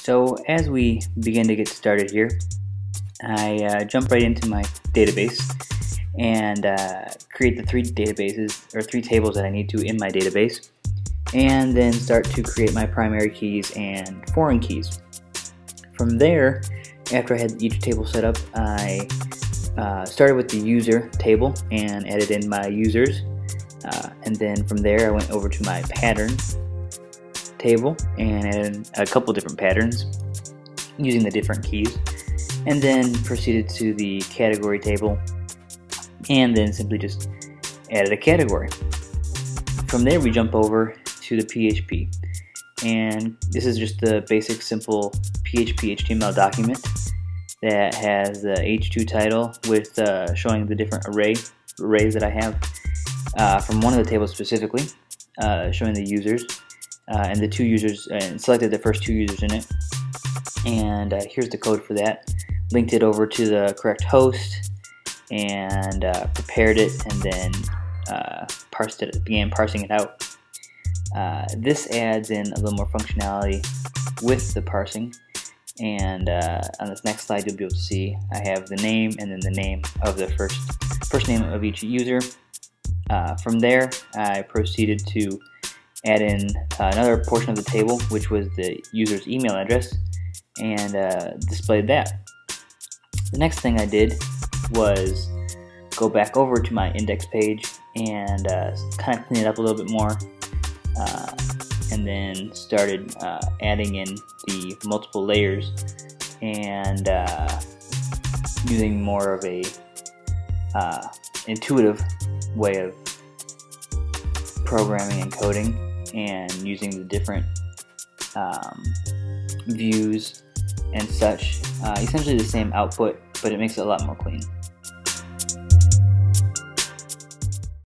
So as we begin to get started here, I jump right into my database and create the three tables that I need to in my database, and then start to create my primary keys and foreign keys. From there, after I had each table set up, I started with the user table and added in my users, and then from there I went over to my pattern table and added a couple different patterns using the different keys, and then proceeded to the category table and then simply just added a category. From there we jump over to the PHP, and this is just the basic simple PHP HTML document that has the H2 title with showing the different arrays that I have from one of the tables specifically, showing the users and the two users, and selected the first two users in it. And here's the code for that. Linked it over to the correct host and prepared it, and then began parsing it out. This adds in a little more functionality with the parsing, and on this next slide you'll be able to see I have the name and then the name of the first name of each user. From there I proceeded to add in another portion of the table, which was the user's email address, and displayed that. The next thing I did was go back over to my index page and kind of clean it up a little bit more, and then started adding in the multiple layers and using more of a intuitive way of programming and coding, and using the different views and such. Essentially the same output, but it makes it a lot more clean.